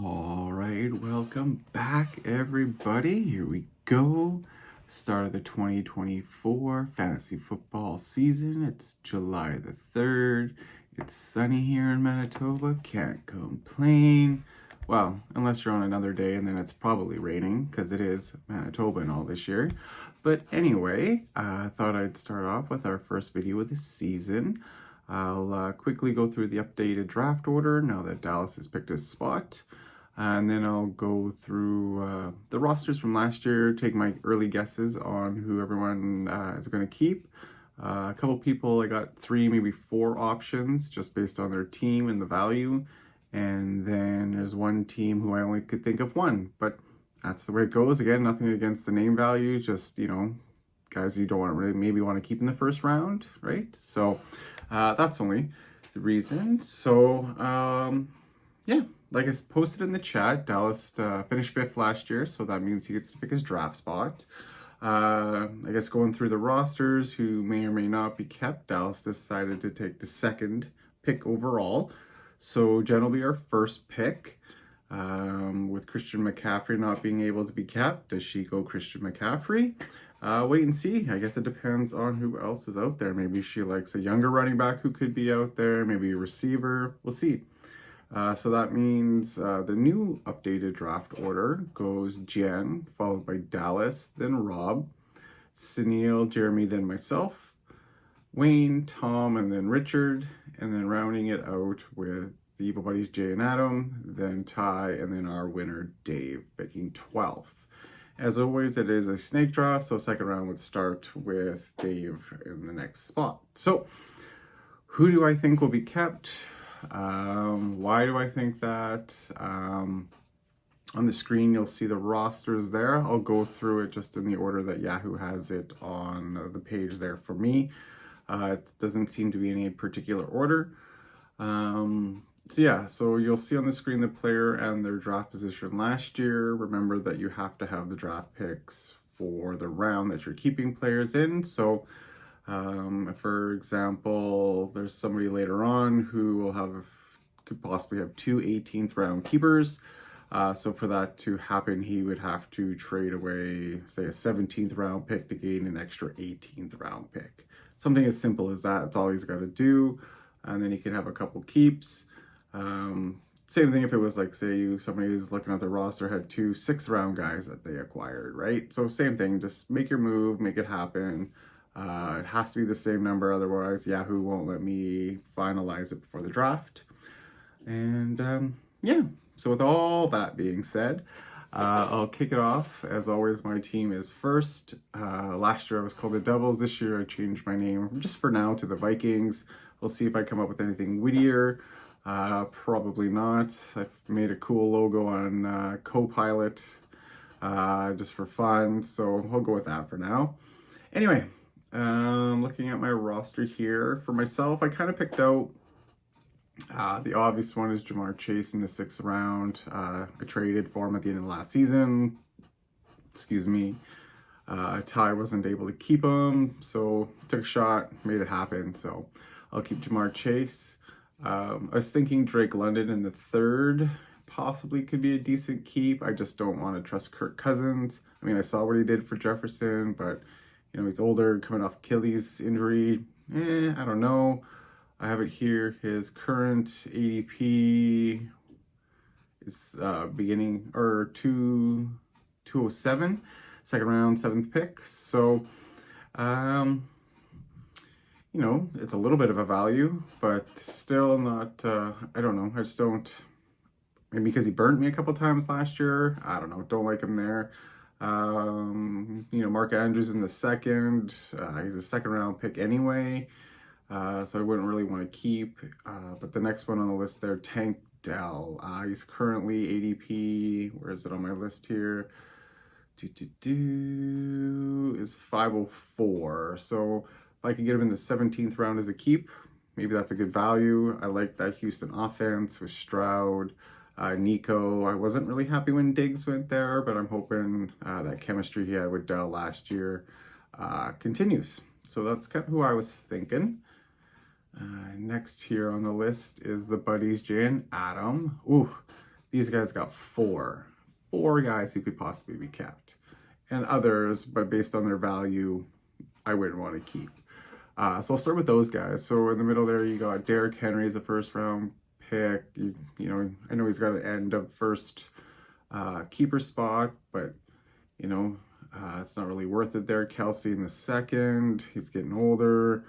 All right, welcome back, everybody. Here we go. Start of the 2024 fantasy football season. It's July the 3rd. It's sunny here in Manitoba. Can't complain. Well, unless you're on another day and then it's probably raining because it is Manitoba and all this year. But anyway, I thought I'd start off with our first video of the season. I'll quickly go through the updated draft order now that Dallas has picked his spot. And then I'll go through the rosters from last year, take my early guesses on who everyone is going to keep. A couple people, I got 3, maybe 4 options just based on their team and the value. And then there's one team who I only could think of 1. But that's the way it goes. Again, nothing against the name value, just, guys you don't want to really maybe want to keep in the first round, right? So that's only the reason. So, yeah, like I posted in the chat, Dallas finished 5th last year, so that means he gets to pick his draft spot. I guess going through the rosters who may or may not be kept, Dallas decided to take the 2nd pick overall. So Jen will be our first pick. With Christian McCaffrey not being able to be kept, does she go Christian McCaffrey? Wait and see. I guess it depends on who else is out there. Maybe she likes a younger running back who could be out there, maybe a receiver. We'll see. So that means the new updated draft order goes Jen, followed by Dallas, then Rob, Sunil, Jeremy, then myself, Wayne, Tom, and then Richard, and then rounding it out with the Evil Buddies, Jay and Adam, then Ty, and then our winner, Dave, picking 12th. As always, it is a snake draft, so second round would start with Dave in the next spot. So, who do I think will be kept? Why do I think that? On the screen, you'll see the rosters there. I'll go through it just in the order that Yahoo has it on the page there for me. It doesn't seem to be any particular order. So you'll see on the screen the player and their draft position last year. Remember that you have to have the draft picks for the round that you're keeping players in. So for example, there's somebody later on who could possibly have 2 18th round keepers. So for that to happen, he would have to trade away, say, a 17th round pick to gain an extra 18th round pick. Something as simple as that. That's all he's got to do. And then he can have a couple keeps. Same thing if it was like, say, somebody who's looking at the roster had 2 6th round guys that they acquired, right? So same thing, just make your move, make it happen. It has to be the same number, otherwise Yahoo won't let me finalize it before the draft. And so with all that being said, I'll kick it off. As always, my team is first. Last year I was called the Devils. This year I changed my name just for now to the Vikings. We'll see if I come up with anything wittier. Probably not. I've made a cool logo on Copilot just for fun, so I'll go with that for now. Anyway, looking at my roster here, for myself, I kind of picked out the obvious one is Jamar Chase in the 6th round. I traded for him at the end of the last season. Excuse me. Ty wasn't able to keep him, so took a shot, made it happen. So I'll keep Jamar Chase. I was thinking Drake London in the 3rd possibly could be a decent keep. I just don't want to trust Kirk Cousins. I mean, I saw what he did for Jefferson, but he's older, coming off Achilles injury. I don't know. I have it here. His current ADP is beginning or 207, 2nd round, 7th pick. So, it's a little bit of a value, but still not. I don't know. I just don't. Maybe because he burnt me a couple times last year. I don't know. Don't like him there. Mark Andrews in the 2nd. He's a 2nd round pick anyway. So I wouldn't really want to keep. But the next one on the list there, Tank Dell. He's currently ADP. Where is it on my list here? Is 504. So if I could get him in the 17th round as a keep, maybe that's a good value. I like that Houston offense with Stroud, Nico. I wasn't really happy when Diggs went there, but I'm hoping that chemistry he had with Dell last year continues. So that's kind of who I was thinking. Next here on the list is the buddies Jay and Adam. Ooh, These guys got four guys who could possibly be kept, and others, but based on their value, I wouldn't want to keep. So I'll start with those guys. So in the middle there, you got Derrick Henry as a first round pick. You know, I know he's got an end of first keeper spot, but you know, it's not really worth it there. Kelsey in the second. He's getting older.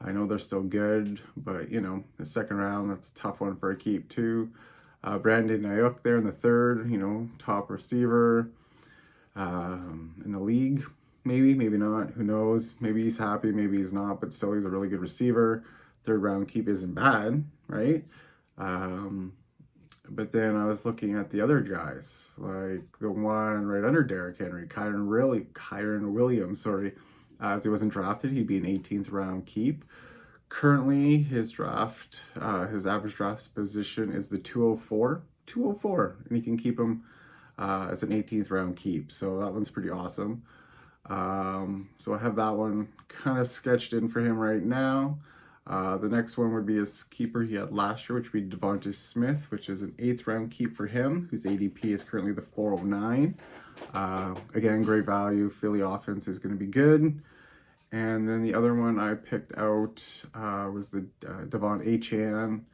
I know they're still good, but you know, the second round, that's a tough one for a keep too. Brandon Ayuk there in the third, you know, top receiver in the league. Maybe not. Who knows? Maybe he's happy, maybe he's not, but still he's a really good receiver. Third round keep isn't bad, right? But then I was looking at the other guys, like the one right under Derrick Henry, Kyren Williams, as he wasn't drafted, he'd be an 18th round keep. Currently, his average draft position is the 204, and you can keep him as an 18th round keep. So that one's pretty awesome. So I have that one kind of sketched in for him right now. The next one would be his keeper he had last year, which would be Devonta Smith, which is an 8th round keep for him, whose ADP is currently the 409. Again, great value. Philly offense is going to be good. And then the other one I picked out was the Devon Achane,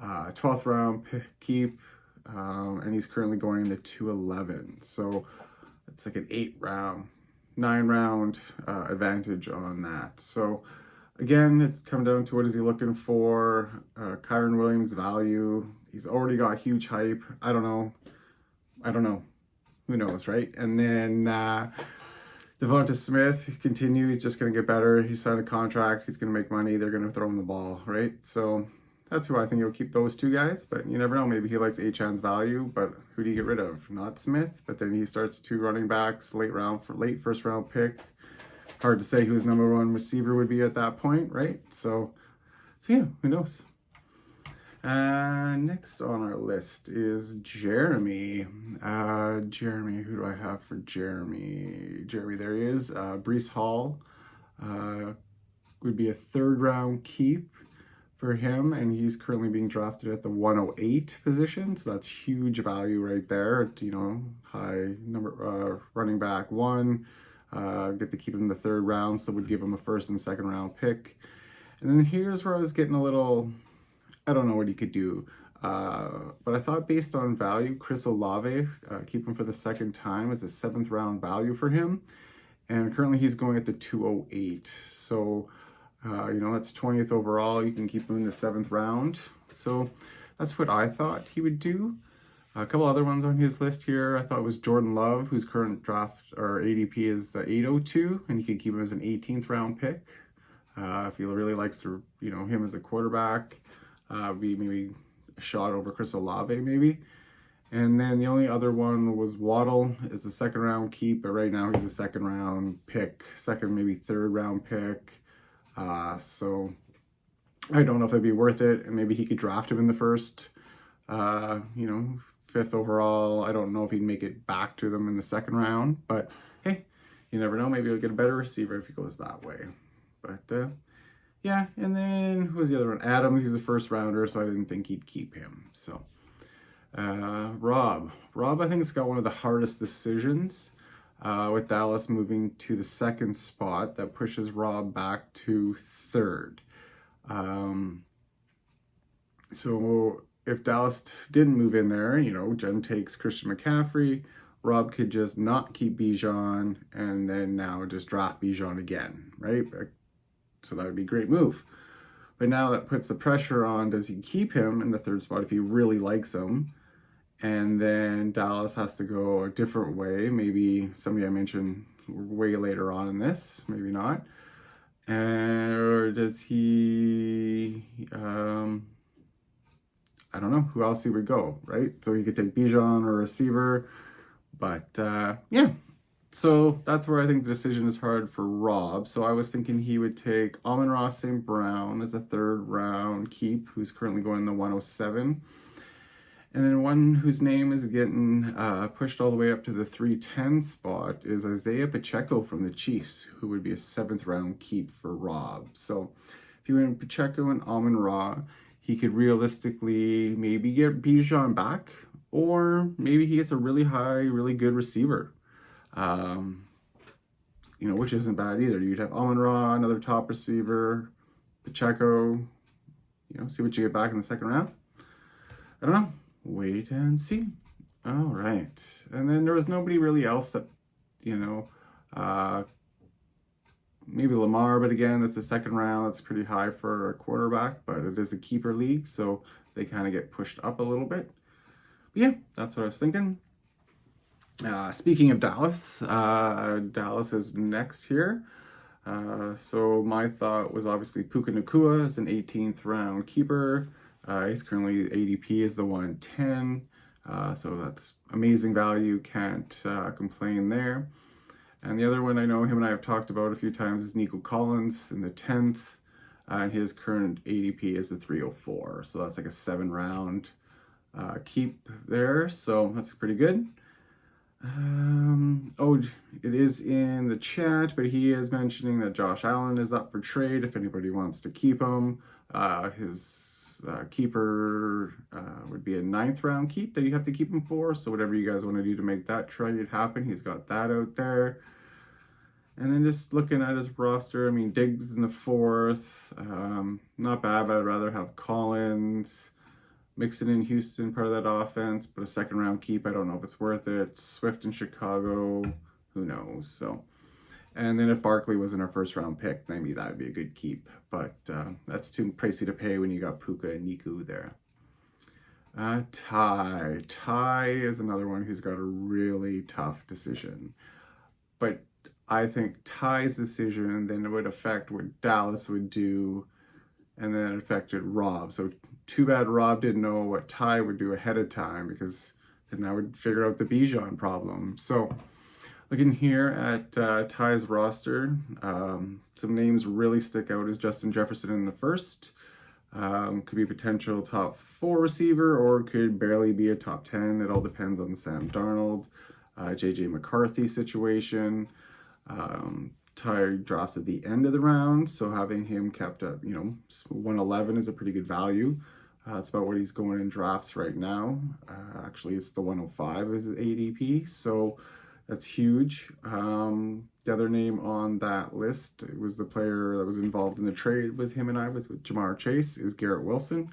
12th round keep, and he's currently going in the 211. So it's like an 9 round advantage on that. So again, it's come down to what is he looking for. Kyren Williams value. He's already got huge hype. I don't know. Who knows, right? And then Devonta Smith continue. He's just going to get better. He signed a contract. He's going to make money. They're going to throw him the ball, right? So that's who I think he'll keep, those two guys. But you never know. Maybe he likes Achane's value. But who do you get rid of? Not Smith. But then he starts 2 running backs, late first round pick. Hard to say who his number 1 receiver would be at that point, right? So yeah, who knows? Next on our list is Jeremy. Jeremy, who do I have for Jeremy? Jeremy, there he is. Breece Hall would be a 3rd round keep for him, and he's currently being drafted at the 108 position, so that's huge value right there. You know, high number running back 1. Get to keep him in the 3rd round, so would give him a 1st and 2nd round pick. And then here's where I was getting a little, I don't know what he could do. But I thought based on value, Chris Olave, keep him for the 2nd time, is a 7th round value for him. And currently he's going at the 208. So, you know, that's 20th overall. You can keep him in the 7th round. So that's what I thought he would do. A couple other ones on his list here. I thought it was Jordan Love, whose current draft or ADP is the 802, and you could keep him as an 18th round pick. If he really likes to, you know, him as a quarterback, be maybe a shot over Chris Olave maybe. And then the only other one was Waddle, is the 2nd round keep, but right now he's a 2nd round pick, 2nd maybe 3rd round pick. So I don't know if it'd be worth it, and maybe he could draft him in the 1st, you know, 5th overall. I don't know if he'd make it back to them in the 2nd round, but hey, you never know. Maybe he'll get a better receiver if he goes that way. But yeah, and then who was the other one? Adams, he's a 1st rounder, so I didn't think he'd keep him. So Rob, I think has got one of the hardest decisions with Dallas moving to the 2nd spot. That pushes Rob back to 3rd. So if Dallas didn't move in there, you know, Jen takes Christian McCaffrey, Rob could just not keep Bijan and then now just draft Bijan again, right? So that would be a great move. But now that puts the pressure on, does he keep him in the 3rd spot if he really likes him? And then Dallas has to go a different way. Maybe somebody I mentioned way later on in this, maybe not. Or does he, I don't know who else he would go, right? So he could take Bijan or a receiver. But yeah, so that's where I think the decision is hard for Rob. So I was thinking he would take Amon-Ra St. Brown as a 3rd round keep, who's currently going in the 107. And then one whose name is getting pushed all the way up to the 310 spot is Isaiah Pacheco from the Chiefs, who would be a 7th round keep for Rob. So if you went Pacheco and Amon-Ra, he could realistically maybe get Bijan back, or maybe he gets a really high, really good receiver. You know, which isn't bad either. You'd have Amon-Ra, another top receiver, Pacheco, you know, see what you get back in the second round. I don't know. Wait and see. All right. And then there was nobody really else that, you know, maybe Lamar, but again, that's the second round. That's pretty high for a quarterback, but it is a keeper league, so they kind of get pushed up a little bit. But yeah, that's what I was thinking. Speaking of Dallas, Dallas is next here. So my thought was obviously Puka Nacua is an 18th round keeper. He's currently ADP is the 110. So that's amazing value. Can't complain there. And the other one I know him and I have talked about a few times is Nico Collins in the 10th. And his current ADP is the 304. So that's like a 7-round keep there. So that's pretty good. Oh, it is in the chat, but he is mentioning that Josh Allen is up for trade if anybody wants to keep him. His keeper would be a 9th round keep that you have to keep him for. So whatever you guys want to do to make that trade happen, he's got that out there. And then just looking at his roster, I mean, Diggs in the 4th, not bad, but I'd rather have Collins. Mixon in Houston, part of that offense, but a 2nd round keep, I don't know if it's worth it. Swift in Chicago, who knows? So, and then if Barkley wasn't our 1st round pick, maybe that would be a good keep. But that's too pricey to pay when you got Puka and Niku there. Ty is another one who's got a really tough decision. But I think Ty's decision then it would affect what Dallas would do, and then it affected Rob. So too bad Rob didn't know what Ty would do ahead of time, because then that would figure out the Bijan problem. So looking here at Ty's roster, some names really stick out as Justin Jefferson in the 1st. Could be a potential top 4 receiver, or could barely be a top 10. It all depends on the Sam Darnold, JJ McCarthy situation. Ty drops at the end of the round, so having him kept at, 111 is a pretty good value. It's about what he's going in drafts right now. Actually, it's the 105 is ADP, so that's huge. The other name on that list, it was the player that was involved in the trade with him and I, with Jamar Chase, is Garrett Wilson.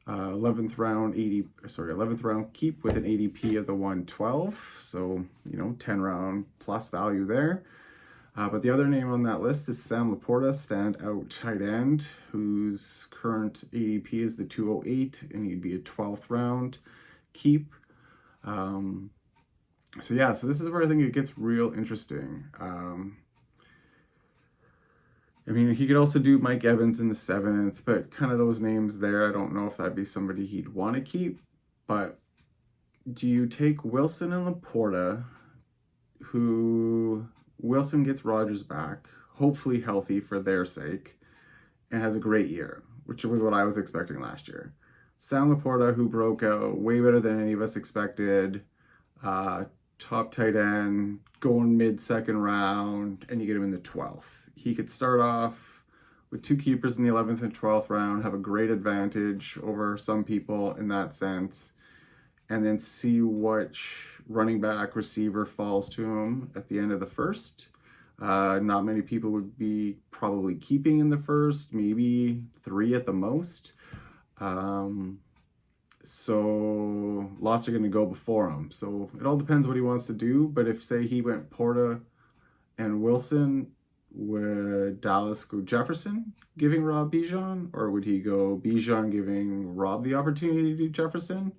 11th round keep with an ADP of the 112, so 10 round plus value there. But the other name on that list is Sam Laporta, standout tight end, whose current ADP is the 208, and he'd be a 12th round keep. So this is where I think it gets real interesting. I mean, he could also do Mike Evans in the 7th, but kind of those names there, I don't know if that'd be somebody he'd want to keep. But do you take Wilson and Laporta, who Wilson gets Rodgers back, hopefully healthy for their sake, and has a great year, which was what I was expecting last year. Sam Laporta, who broke out way better than any of us expected, top tight end, going mid-2nd round, and you get him in the 12th. He could start off with 2 keepers in the 11th and 12th round, have a great advantage over some people in that sense, and then see which running back receiver falls to him at the end of the 1st. Not many people would be probably keeping in the 1st, maybe 3 at the most. So lots are going to go before him. So it all depends what he wants to do. But if, say, he went Porta and Wilson, would Dallas go Jefferson, giving Rob Bijan? Or would he go Bijan, giving Rob the opportunity to do Jefferson?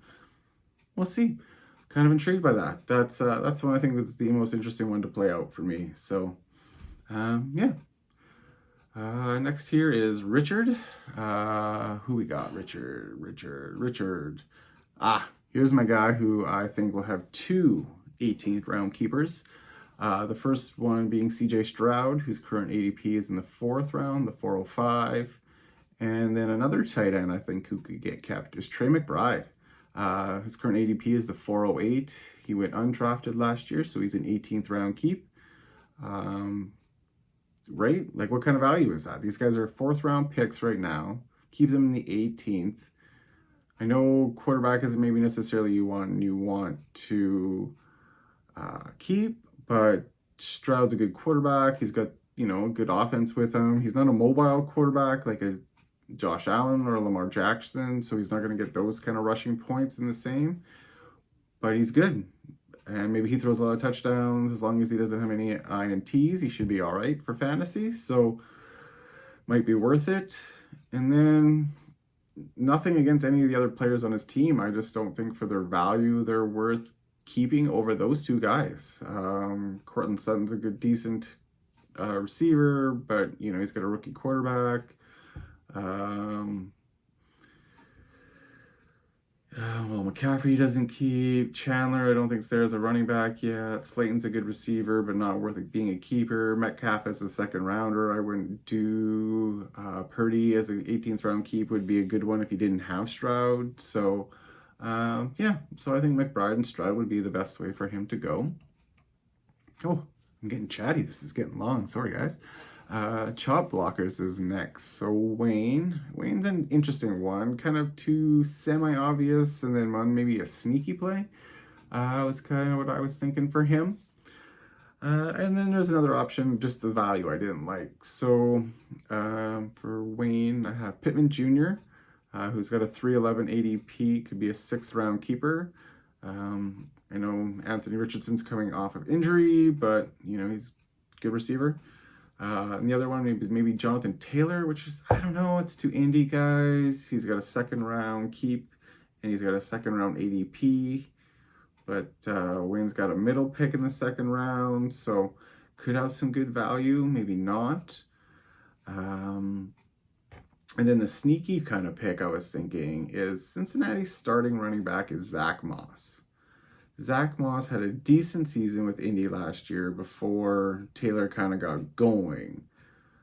We'll see. Kind of intrigued by that. That's one I think that's the most interesting one to play out for me. So, next here is Richard. Who we got? Richard. Here's my guy who I think will have 2 18th round keepers. The first one being CJ Stroud, whose current ADP is in the 4th round, the 405. And then another tight end I think who could get kept is Trey McBride. His current ADP is the 408. He went undrafted last year, so he's an 18th round keep. Right? Like, what kind of value is that? These guys are 4th round picks right now. Keep them in the 18th. I know quarterback isn't maybe necessarily you want to keep, but Stroud's a good quarterback. He's got, a good offense with him. He's not a mobile quarterback like a Josh Allen or Lamar Jackson, so he's not going to get those kind of rushing points in the same, but he's good. And maybe he throws a lot of touchdowns. As long as he doesn't have any INTs, he should be all right for fantasy. So might be worth it. And then nothing against any of the other players on his team. I just don't think for their value they're worth keeping over those two guys. Cortland Sutton's a good, decent receiver, but he's got a rookie quarterback. Well, McCaffrey doesn't keep. Chandler, I don't think's there as a running back yet. Slayton's a good receiver, but not worth it being a keeper. Metcalf as a second rounder, I wouldn't do. Purdy as an 18th round keep would be a good one if you didn't have Stroud. So, so I think McBride and Stroud would be the best way for him to go. Oh, I'm getting chatty. This is getting long. Sorry, guys. Chop blockers is next. So Wayne's an interesting one, kind of two semi-obvious, and then one maybe a sneaky play. Was kind of what I was thinking for him. And then there's another option, just the value I didn't like. So for Wayne, I have Pittman Jr., who's got a 311 ADP, could be a 6th round keeper. I know Anthony Richardson's coming off of injury, but he's a good receiver. And the other one maybe Jonathan Taylor, which is, I don't know, it's two indie guys. He's got a 2nd round keep, and he's got a 2nd round ADP. But Wayne's got a middle pick in the 2nd round, so could have some good value, maybe not. And then the sneaky kind of pick I was thinking is Cincinnati's starting running back is Zach Moss. Zach Moss had a decent season with Indy last year before Taylor kind of got going.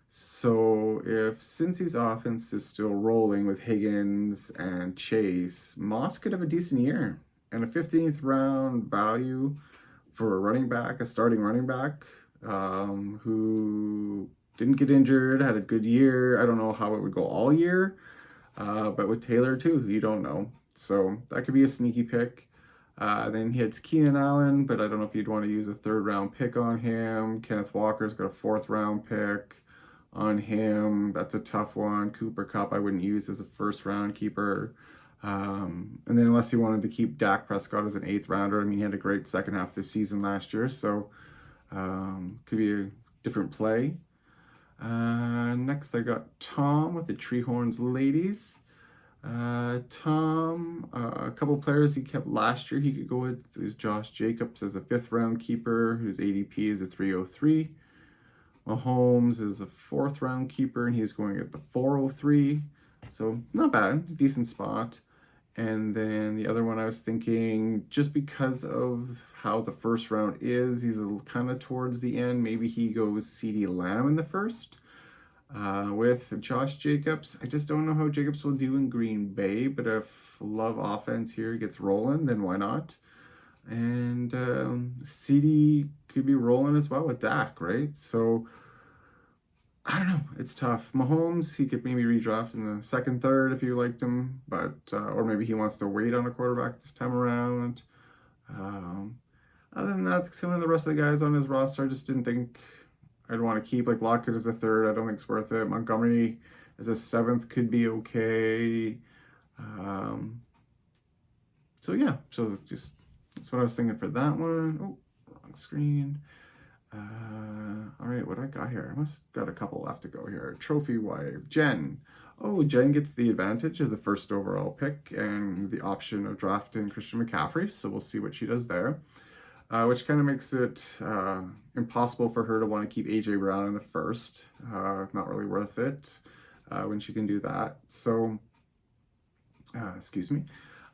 So if Cincy's offense is still rolling with Higgins and Chase, Moss could have a decent year. And a 15th round value for a running back, a starting running back, who didn't get injured, had a good year. I don't know how it would go all year, but with Taylor too, you don't know. So that could be a sneaky pick. Then he hits Keenan Allen, but I don't know if you'd want to use a 3rd round pick on him. Kenneth Walker's got a 4th round pick on him. That's a tough one. Cooper Kupp I wouldn't use as a 1st round keeper. And then unless you wanted to keep Dak Prescott as an 8th rounder, I mean, he had a great second half of the season last year, so could be a different play. Next I got Tom with the Treehorns Ladies. Tom, a couple players he kept last year he could go with is Josh Jacobs as a 5th round keeper, whose ADP is a 303. Mahomes is a 4th round keeper, and he's going at the 403. So not bad, decent spot. And then the other one I was thinking, just because of how the 1st round is, he's kind of towards the end. Maybe he goes CeeDee Lamb in the 1st. With Josh Jacobs, I just don't know how Jacobs will do in Green Bay, but if Love offense here gets rolling, then why not? And CeeDee could be rolling as well with Dak, right? So I don't know. It's tough. Mahomes, he could maybe redraft in the 2nd, 3rd if you liked him, but or maybe he wants to wait on a quarterback this time around. Other than that, some of the rest of the guys on his roster, I just didn't think I'd want to keep. Like Lockett as a 3rd, I don't think it's worth it. Montgomery as a 7th could be okay. So just that's what I was thinking for that one. Oh, wrong screen. All right, what I got here? I must got a couple left to go here. Trophy wife, Jen. Oh, Jen gets the advantage of the 1st overall pick and the option of drafting Christian McCaffrey. So we'll see what she does there. Which kind of makes it impossible for her to want to keep AJ Brown in the 1st. Not really worth it when she can do that. So, excuse me.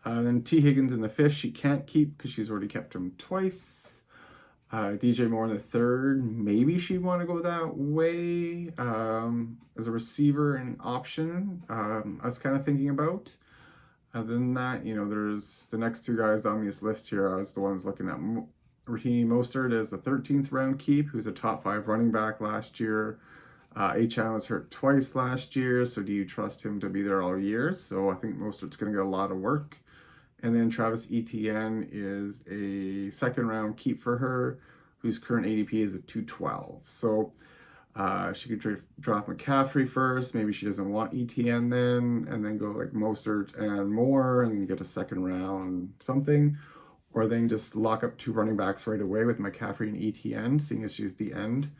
Then T. Higgins in the 5th, she can't keep because she's already kept him twice. DJ Moore in the 3rd, maybe she'd want to go that way as a receiver and option. I was kind of thinking about. Other than that, there's the next 2 guys on this list here. I was the ones looking at Raheem Mostert as the 13th round keep, who's a top 5 running back last year. Achan was hurt twice last year, so do you trust him to be there all year? So I think Mostert's going to get a lot of work. And then Travis Etienne is a second round keep for her, whose current ADP is a 212. So she could draft McCaffrey first. Maybe she doesn't want Etienne then, and then go like Mostert and Moore and get a second round something. Or then just lock up 2 running backs right away with McCaffrey and Etienne, seeing as she's the end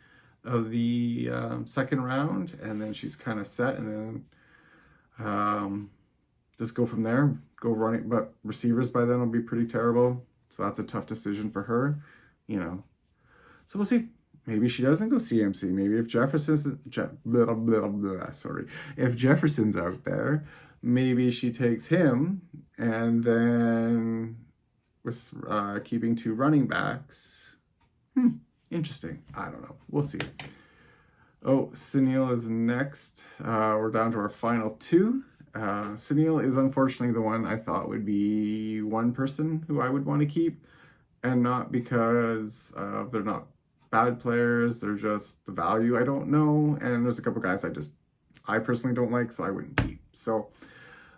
of the second round. And then she's kind of set, and then just go from there. Go running, but receivers by then will be pretty terrible. So that's a tough decision for her, you know. So we'll see. Maybe she doesn't go CMC. Maybe if if Jefferson's out there, maybe she takes him, and then with keeping 2 running backs. Interesting. I don't know. We'll see. Oh, Sunil is next. We're down to our final 2. Sunil is unfortunately the one I thought would be one person who I would want to keep, and not because they're not bad players, they're just the value I don't know, and there's a couple guys I personally don't like, so I wouldn't keep. So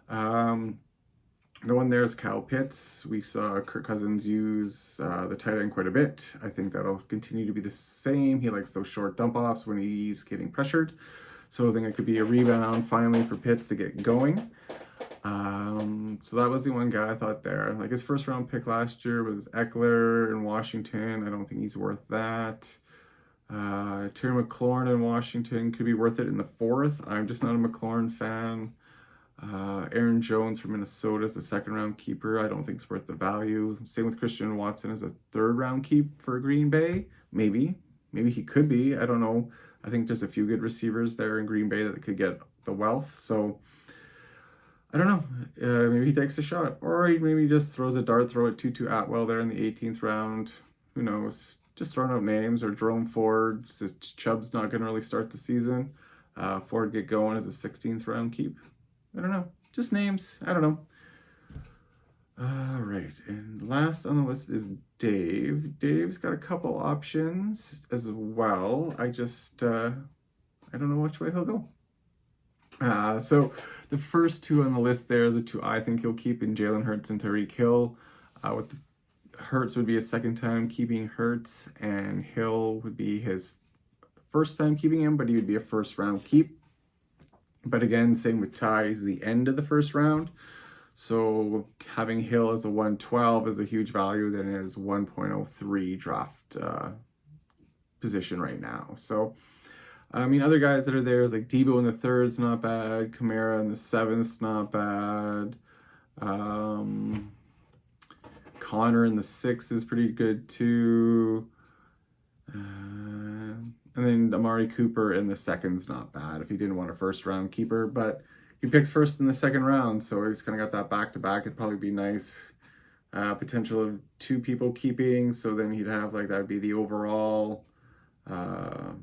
the one there is Kyle Pitts. We saw Kirk Cousins use the tight end quite a bit. I think that'll continue to be the same. He likes those short dump offs when he's getting pressured. So I think it could be a rebound finally for Pitts to get going. So that was the one guy I thought there. Like his first round pick last year was Eckler in Washington. I don't think he's worth that. Terry McLaurin in Washington could be worth it in the 4th. I'm just not a McLaurin fan. Aaron Jones from Minnesota is a second round keeper. I don't think it's worth the value. Same with Christian Watson as a 3rd round keep for Green Bay. Maybe he could be. I don't know. I think there's a few good receivers there in Green Bay that could get the wealth. So I don't know. Maybe he takes a shot, or he maybe just throws a dart throw at Tutu Atwell there in the 18th round. Who knows? Just throwing out names, or Jerome Ford. Chubb's not going to really start the season. Ford get going as a 16th round keep. I don't know. Just names. I don't know. All right, and last on the list is Dave. Dave's got a couple options as well. I don't know which way he'll go. So the first 2 on the list there, the 2 I think he'll keep in Jalen Hurts and Tyreek Hill. Hurts would be his second time keeping Hurts, and Hill would be his first time keeping him, but he would be a 1st round keep. But again, same with Ty, he's the end of the 1st round. So having Hill as a 112 is a huge value than his 1.03 draft position right now. So, I mean, other guys that are there is like Debo in the 3rd's not bad. Kamara in the 7th's not bad. Connor in the 6th is pretty good too. And then Amari Cooper in the 2nd's not bad if he didn't want a 1st round keeper, but he picks 1st in the 2nd round, so he's kind of got that back-to-back. It'd probably be nice. Potential of 2 people keeping, so then he'd have like, that'd be the overall 11th,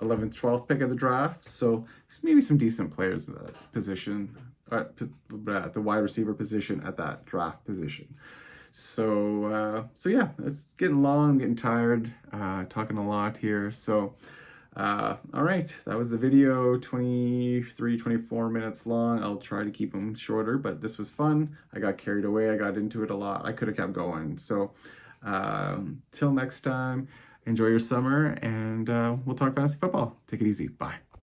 12th pick of the draft. So maybe some decent players at that position, at the wide receiver position at that draft position. So yeah, it's getting long, I'm getting tired, talking a lot here. So, all right, that was the video, 24 minutes long. I'll try to keep them shorter, but this was fun. I got carried away. I got into it a lot. I could have kept going. So, till next time, enjoy your summer, and we'll talk fantasy football. Take it easy. Bye.